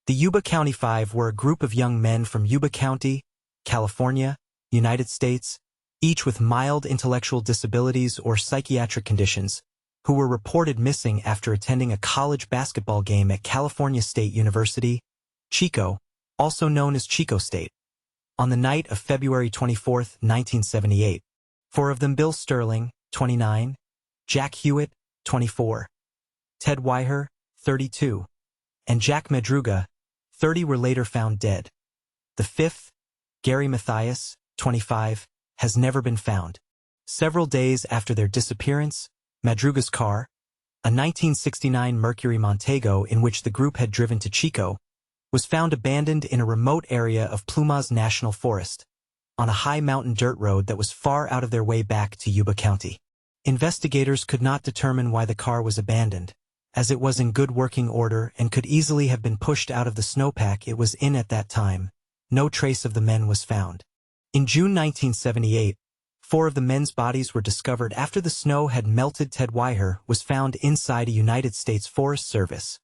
The Yuba County Five were a group of young men from Yuba County, California, United States, each with mild intellectual disabilities or psychiatric conditions, who were reported missing after attending a college basketball game at California State University, Chico, also known as Chico State, on the night of February 24, 1978. Four of them: Bill Sterling, 29, Jack Hewitt, 24, Ted Weiher, 32, and Jack Madruga, 30, were later found dead. The fifth, Gary Mathias, 25, has never been found. Several days after their disappearance, Madruga's car, a 1969 Mercury Montego in which the group had driven to Chico, was found abandoned in a remote area of Plumas National Forest, on a high mountain dirt road that was far out of their way back to Yuba County. Investigators could not determine why the car was abandoned, as it was in good working order and could easily have been pushed out of the snowpack it was in at that time. No trace of the men was found. In June 1978, 4 of the men's bodies were discovered after the snow had melted. Ted Weiher was found inside a United States Forest Service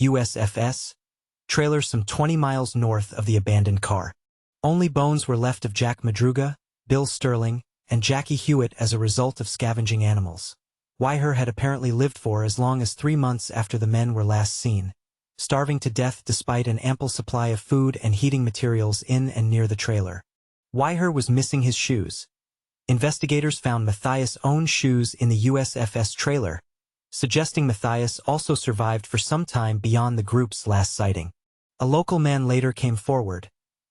(USFS) trailer some 20 miles north of the abandoned car. Only bones were left of Jack Madruga, Bill Sterling, and Jackie Hewitt as a result of scavenging animals. Weiher had apparently lived for as long as 3 months after the men were last seen, starving to death despite an ample supply of food and heating materials in and near the trailer. Weiher was missing his shoes. Investigators found Mathias' own shoes in the USFS trailer, suggesting Mathias also survived for some time beyond the group's last sighting. A local man later came forward,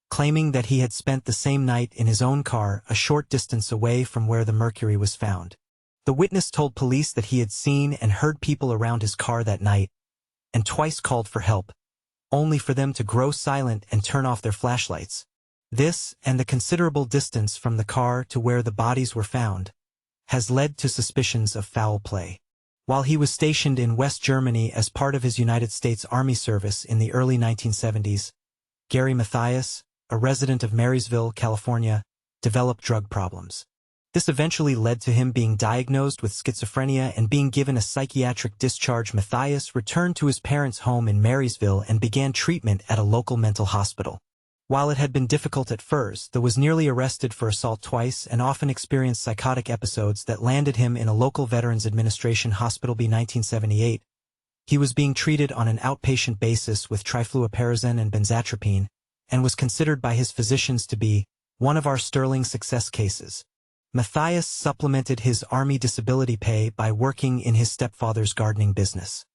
claiming that he had spent the same night in his own car a short distance away from where the Mercury was found. The witness told police that he had seen and heard people around his car that night, and twice called for help, only for them to grow silent and turn off their flashlights. This, and the considerable distance from the car to where the bodies were found, has led to suspicions of foul play. While he was stationed in West Germany as part of his United States Army service in the early 1970s, Gary Mathias, a resident of Marysville, California, developed drug problems. This eventually led to him being diagnosed with schizophrenia and being given a psychiatric discharge. Mathias returned to his parents' home in Marysville and began treatment at a local mental hospital. While it had been difficult at first, he was nearly arrested for assault twice and often experienced psychotic episodes that landed him in a local Veterans Administration hospital. By 1978, he was being treated on an outpatient basis with trifluoperazine and benzatropine, and was considered by his physicians to be one of our sterling success cases. Mathias supplemented his Army disability pay by working in his stepfather's gardening business.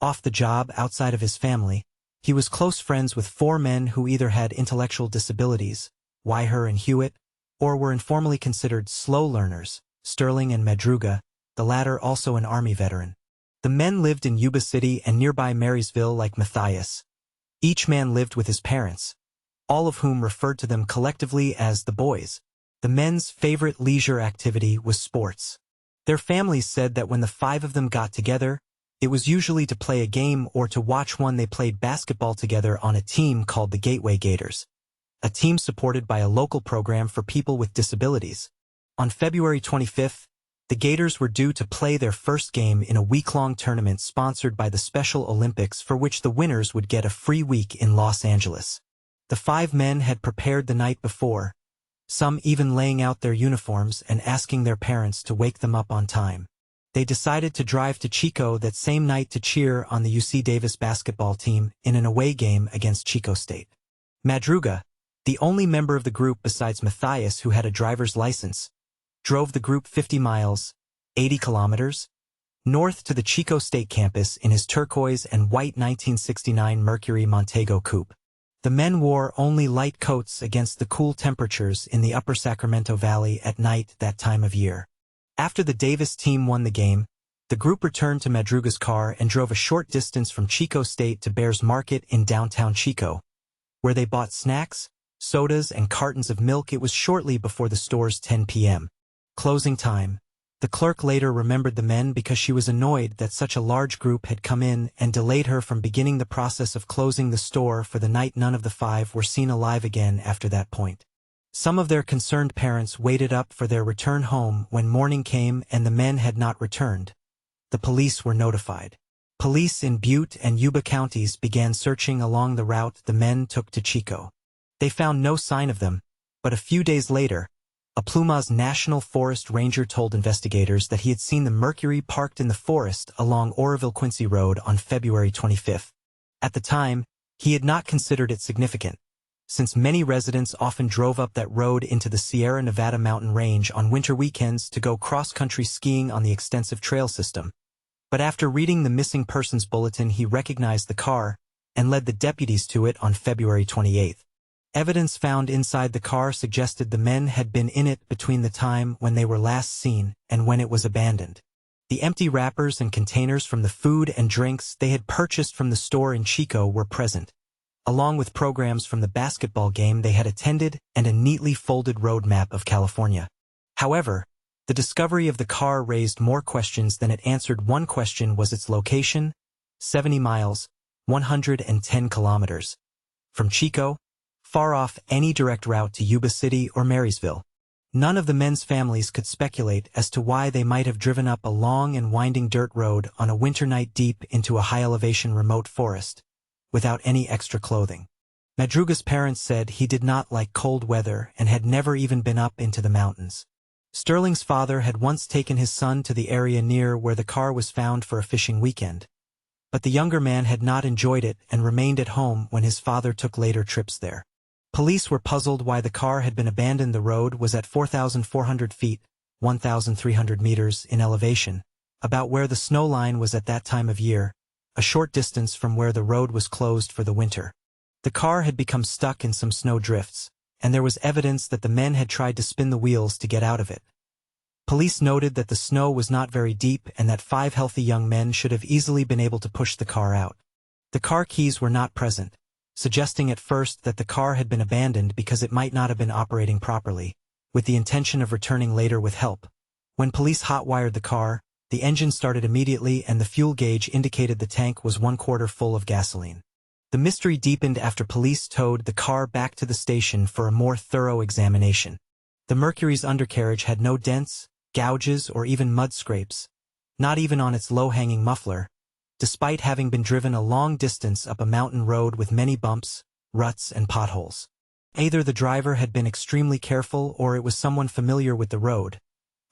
Off the job, outside of his family, he was close friends with 4 men who either had intellectual disabilities, Weiher and Hewitt, or were informally considered slow learners, Sterling and Madruga, the latter also an Army veteran. The men lived in Yuba City and nearby Marysville like Mathias. Each man lived with his parents, all of whom referred to them collectively as the boys. The men's favorite leisure activity was sports. Their families said that when the 5 of them got together, it was usually to play a game or to watch one. They played basketball together on a team called the Gateway Gators, a team supported by a local program for people with disabilities. On February 25th, the Gators were due to play their first game in a week-long tournament sponsored by the Special Olympics, for which the winners would get a free week in Los Angeles. The 5 men had prepared the night before, some even laying out their uniforms and asking their parents to wake them up on time. They decided to drive to Chico that same night to cheer on the UC Davis basketball team in an away game against Chico State. Madruga, the only member of the group besides Mathias who had a driver's license, drove the group 50 miles, 80 kilometers, north to the Chico State campus in his turquoise and white 1969 Mercury Montego coupe. The men wore only light coats against the cool temperatures in the upper Sacramento Valley at night that time of year. After the Davis team won the game, the group returned to Madruga's car and drove a short distance from Chico State to Bears Market in downtown Chico, where they bought snacks, sodas, and cartons of milk. It was shortly before the store's 10 p.m. closing time. The clerk later remembered the men because she was annoyed that such a large group had come in and delayed her from beginning the process of closing the store for the night. None of the 5 were seen alive again after that point. Some of their concerned parents waited up for their return home when morning came and the men had not returned. The police were notified. Police in Butte and Yuba counties began searching along the route the men took to Chico. They found no sign of them, but a few days later, a Plumas National Forest ranger told investigators that he had seen the Mercury parked in the forest along Oroville-Quincy Road on February 25. At the time, he had not considered it significant, since many residents often drove up that road into the Sierra Nevada mountain range on winter weekends to go cross-country skiing on the extensive trail system. But after reading the missing persons bulletin, he recognized the car and led the deputies to it on February 28. Evidence found inside the car suggested the men had been in it between the time when they were last seen and when it was abandoned. The empty wrappers and containers from the food and drinks they had purchased from the store in Chico were present, along with programs from the basketball game they had attended and a neatly folded road map of California. However, the discovery of the car raised more questions than it answered. One question was its location: 70 miles, 110 kilometers, from Chico, far off any direct route to Yuba City or Marysville. None of the men's families could speculate as to why they might have driven up a long and winding dirt road on a winter night deep into a high-elevation remote forest, without any extra clothing. Madruga's parents said he did not like cold weather and had never even been up into the mountains. Sterling's father had once taken his son to the area near where the car was found for a fishing weekend, but the younger man had not enjoyed it and remained at home when his father took later trips there. Police were puzzled why the car had been abandoned. The road was at 4,400 feet, 1,300 meters in elevation, about where the snow line was at that time of year, a short distance from where the road was closed for the winter. The car had become stuck in some snow drifts, and there was evidence that the men had tried to spin the wheels to get out of it. Police noted that the snow was not very deep and that 5 healthy young men should have easily been able to push the car out. The car keys were not present, suggesting at first that the car had been abandoned because it might not have been operating properly, with the intention of returning later with help. When police hot-wired the car, the engine started immediately and the fuel gauge indicated the tank was 1/4 full of gasoline. The mystery deepened after police towed the car back to the station for a more thorough examination. The Mercury's undercarriage had no dents, gouges, or even mud scrapes, not even on its low-hanging muffler, despite having been driven a long distance up a mountain road with many bumps, ruts, and potholes. Either the driver had been extremely careful or it was someone familiar with the road,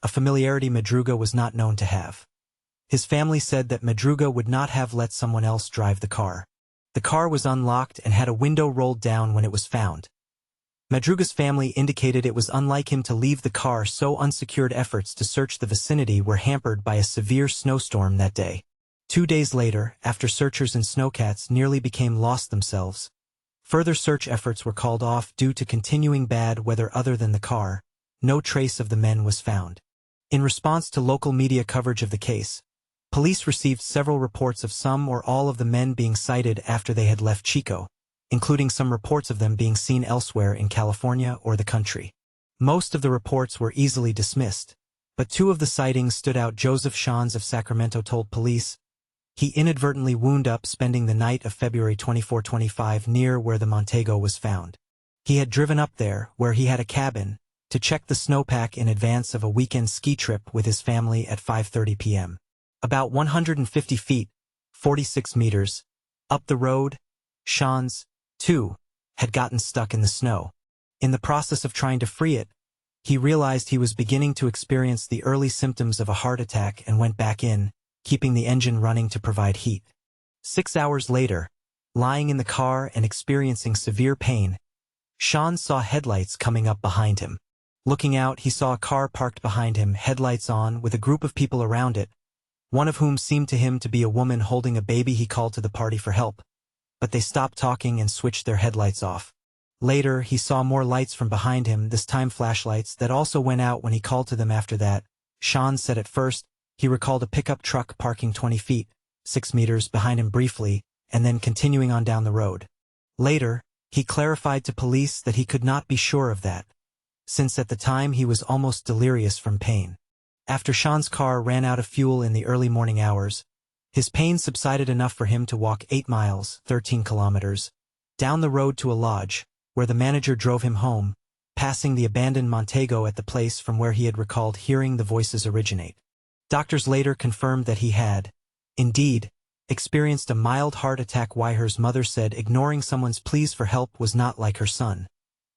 a familiarity Madruga was not known to have. His family said that Madruga would not have let someone else drive the car. The car was unlocked and had a window rolled down when it was found. Madruga's family indicated it was unlike him to leave the car, so unsecured efforts to search the vicinity were hampered by a severe snowstorm that day. 2 days later, after searchers and snowcats nearly became lost themselves, further search efforts were called off due to continuing bad weather. Other than the car, no trace of the men was found. In response to local media coverage of the case, police received several reports of some or all of the men being sighted after they had left Chico, including some reports of them being seen elsewhere in California or the country. Most of the reports were easily dismissed, but 2 of the sightings stood out. Joseph Shans of Sacramento told police he inadvertently wound up spending the night of February 24-25 near where the Montego was found. He had driven up there, where he had a cabin, to check the snowpack in advance of a weekend ski trip with his family at 5:30 p.m. About 150 feet, 46 meters, up the road, Shans, too, had gotten stuck in the snow. In the process of trying to free it, he realized he was beginning to experience the early symptoms of a heart attack and went back in, keeping the engine running to provide heat. 6 hours later, lying in the car and experiencing severe pain, Sean saw headlights coming up behind him. Looking out, he saw a car parked behind him, headlights on, with a group of people around it, one of whom seemed to him to be a woman holding a baby. He called to the party for help, but they stopped talking and switched their headlights off. Later, he saw more lights from behind him, this time flashlights, that also went out when he called to them after that. Sean said at first, he recalled a pickup truck parking 20 feet, 6 meters behind him briefly, and then continuing on down the road. Later, he clarified to police that he could not be sure of that, since at the time he was almost delirious from pain. After Sean's car ran out of fuel in the early morning hours, his pain subsided enough for him to walk 8 miles, 13 kilometers, down the road to a lodge, where the manager drove him home, passing the abandoned Montego at the place from where he had recalled hearing the voices originate. Doctors later confirmed that he had, indeed, experienced a mild heart attack. Wyher's mother said ignoring someone's pleas for help was not like her son,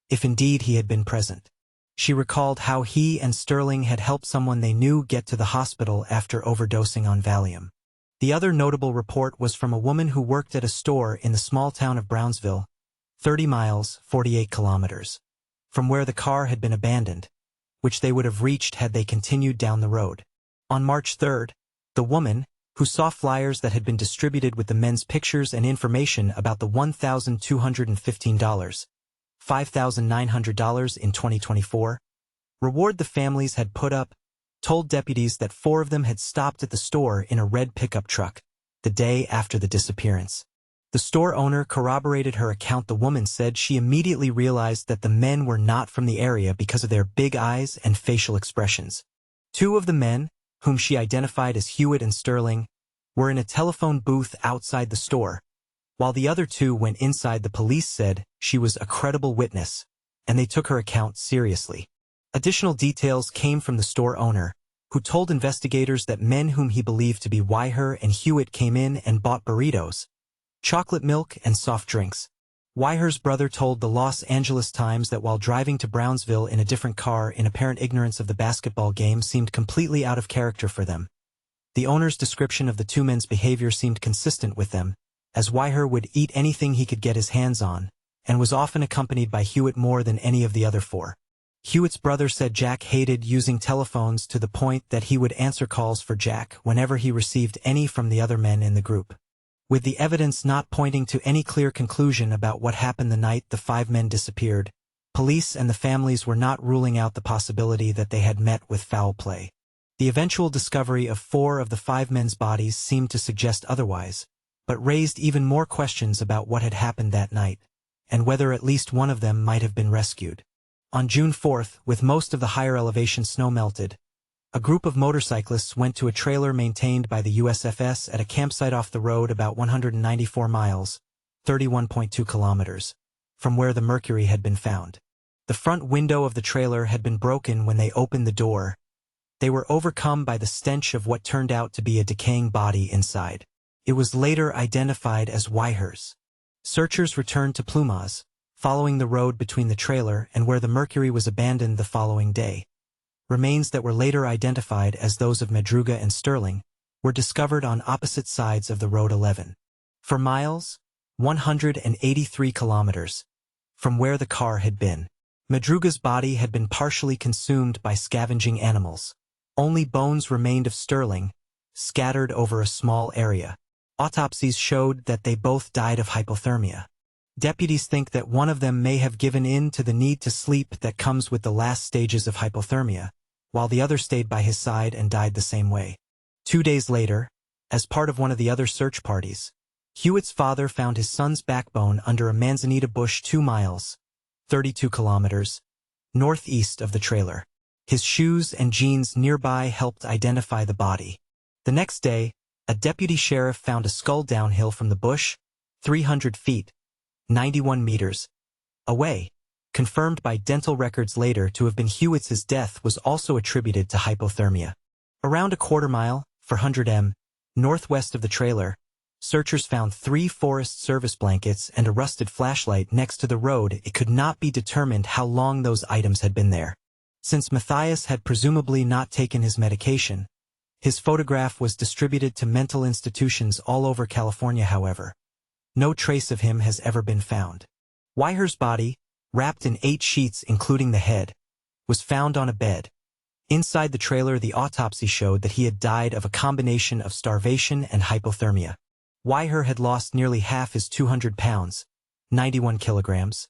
if indeed he had been present. She recalled how he and Sterling had helped someone they knew get to the hospital after overdosing on Valium. The other notable report was from a woman who worked at a store in the small town of Brownsville, 30 miles, 48 kilometers, from where the car had been abandoned, which they would have reached had they continued down the road. On March 3rd, the woman, who saw flyers that had been distributed with the men's pictures and information about the $1,215, $5,900 in 2024, reward the families had put up, told deputies that 4 of them had stopped at the store in a red pickup truck the day after the disappearance. The store owner corroborated her account. The woman said she immediately realized that the men were not from the area because of their big eyes and facial expressions. 2 of the men, whom she identified as Hewitt and Sterling, were in a telephone booth outside the store, while the other 2 went inside. The police said she was a credible witness, and they took her account seriously. Additional details came from the store owner, who told investigators that men whom he believed to be Wyher and Hewitt came in and bought burritos, chocolate milk, and soft drinks. Wyher's brother told the Los Angeles Times that while driving to Brownsville in a different car in apparent ignorance of the basketball game seemed completely out of character for them. The owner's description of the 2 men's behavior seemed consistent with them, as Wyher would eat anything he could get his hands on, and was often accompanied by Hewitt more than any of the other 4. Hewitt's brother said Jack hated using telephones to the point that he would answer calls for Jack whenever he received any from the other men in the group. With the evidence not pointing to any clear conclusion about what happened the night the 5 men disappeared, police and the families were not ruling out the possibility that they had met with foul play. The eventual discovery of 4 of the 5 men's bodies seemed to suggest otherwise, but raised even more questions about what had happened that night, and whether at least one of them might have been rescued. On June 4th, with most of the higher elevation snow melted, a group of motorcyclists went to a trailer maintained by the USFS at a campsite off the road about 194 miles, 31.2 kilometers, from where the Mercury had been found. The front window of the trailer had been broken when they opened the door. They were overcome by the stench of what turned out to be a decaying body inside. It was later identified as Wyher's. Searchers returned to Plumas, following the road between the trailer and where the Mercury was abandoned the following day. Remains that were later identified as those of Madruga and Sterling were discovered on opposite sides of the road 11. For miles, 183 kilometers, from where the car had been. Madruga's body had been partially consumed by scavenging animals. Only bones remained of Sterling, scattered over a small area. Autopsies showed that they both died of hypothermia. Deputies think that one of them may have given in to the need to sleep that comes with the last stages of hypothermia, while the other stayed by his side and died the same way. 2 days later, as part of one of the other search parties, Hewitt's father found his son's backbone under a manzanita bush 2 miles, 32 kilometers, northeast of the trailer. His shoes and jeans nearby helped identify the body. The next day, a deputy sheriff found a skull downhill from the bush, 300 feet, 91 meters, away, confirmed by dental records later to have been Hewitt's. His death was also attributed to hypothermia. Around a quarter mile, 400 m, northwest of the trailer, searchers found 3 Forest Service blankets and a rusted flashlight next to the road. It could not be determined how long those items had been there. Since Matthias had presumably not taken his medication, his photograph was distributed to mental institutions all over California. However, no trace of him has ever been found. Wyher's body, wrapped in 8 sheets including the head, was found on a bed. Inside the trailer, the autopsy showed that he had died of a combination of starvation and hypothermia. Wyher had lost nearly half his 200 pounds, 91 kilograms.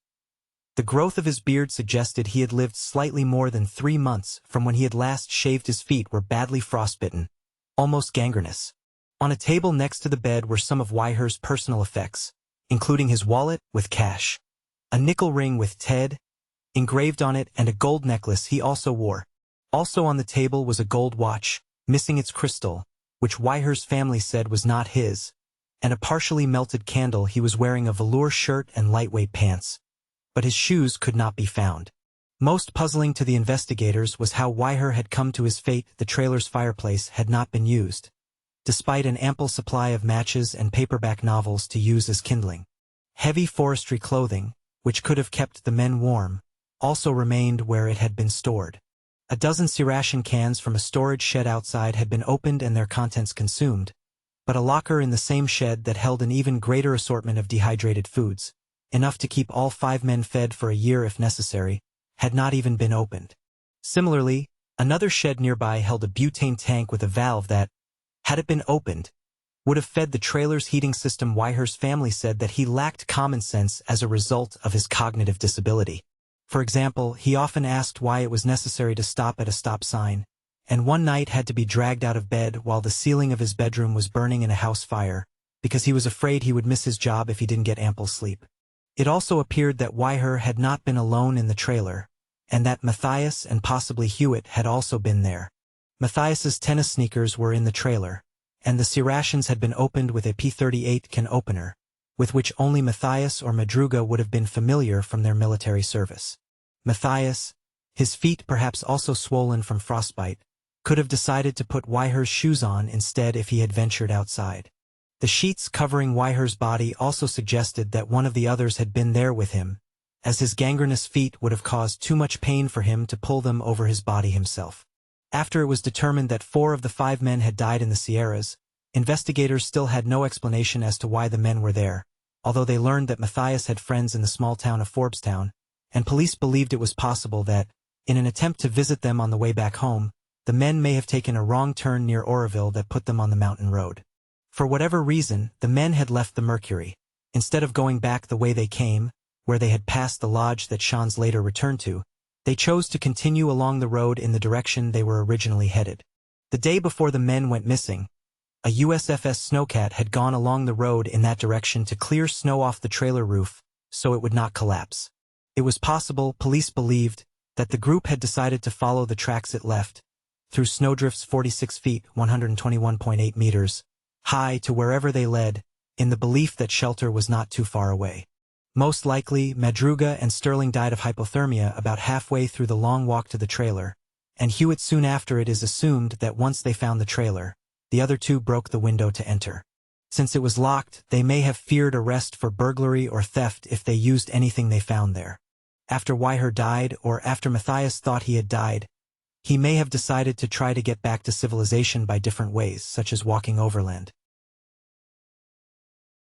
The growth of his beard suggested he had lived slightly more than 3 months from when he had last shaved. His feet were badly frostbitten, almost gangrenous. On a table next to the bed were some of Wyher's personal effects, including his wallet with cash, a nickel ring with Ted engraved on it, and a gold necklace he also wore. Also on the table was a gold watch, missing its crystal, which Wyher's family said was not his, and a partially melted candle. He was wearing a velour shirt and lightweight pants, but his shoes could not be found. Most puzzling to the investigators was how Wyher had come to his fate. The trailer's fireplace had not been used, despite an ample supply of matches and paperback novels to use as kindling. Heavy forestry clothing, which could have kept the men warm, also remained where it had been stored. A dozen C-ration cans from a storage shed outside had been opened and their contents consumed, but a locker in the same shed that held an even greater assortment of dehydrated foods, enough to keep all 5 men fed for a year if necessary, had not even been opened. Similarly, another shed nearby held a butane tank with a valve that, had it been opened, would have fed the trailer's heating system. Wyher's family said that he lacked common sense as a result of his cognitive disability. For example, he often asked why it was necessary to stop at a stop sign, and one night had to be dragged out of bed while the ceiling of his bedroom was burning in a house fire, because he was afraid he would miss his job if he didn't get ample sleep. It also appeared that Wyher had not been alone in the trailer, and that Matthias and possibly Hewitt had also been there. Matthias's tennis sneakers were in the trailer, and the C-rations had been opened with a P38 can opener, with which only Matthias or Madruga would have been familiar from their military service. Matthias, his feet perhaps also swollen from frostbite, could have decided to put Wyher's shoes on instead if he had ventured outside. The sheets covering Wyher's body also suggested that one of the others had been there with him, as his gangrenous feet would have caused too much pain for him to pull them over his body himself. After it was determined that 4 of the 5 men had died in the Sierras, investigators still had no explanation as to why the men were there, although they learned that Matthias had friends in the small town of Forbestown, and police believed it was possible that, in an attempt to visit them on the way back home, the men may have taken a wrong turn near Oroville that put them on the mountain road. For whatever reason, the men had left the Mercury. Instead of going back the way they came, where they had passed the lodge that Shans later returned to, they chose to continue along the road in the direction they were originally headed. The day before the men went missing, a USFS Snowcat had gone along the road in that direction to clear snow off the trailer roof so it would not collapse. It was possible, police believed, that the group had decided to follow the tracks it left, through snowdrifts 46 feet (121.8 meters) high to wherever they led, in the belief that shelter was not too far away. Most likely, Madruga and Sterling died of hypothermia about halfway through the long walk to the trailer, and Hewitt soon after. It is assumed that once they found the trailer, the other 2 broke the window to enter. Since it was locked, they may have feared arrest for burglary or theft if they used anything they found there. After Wyher died, or after Matthias thought he had died, he may have decided to try to get back to civilization by different ways, such as walking overland.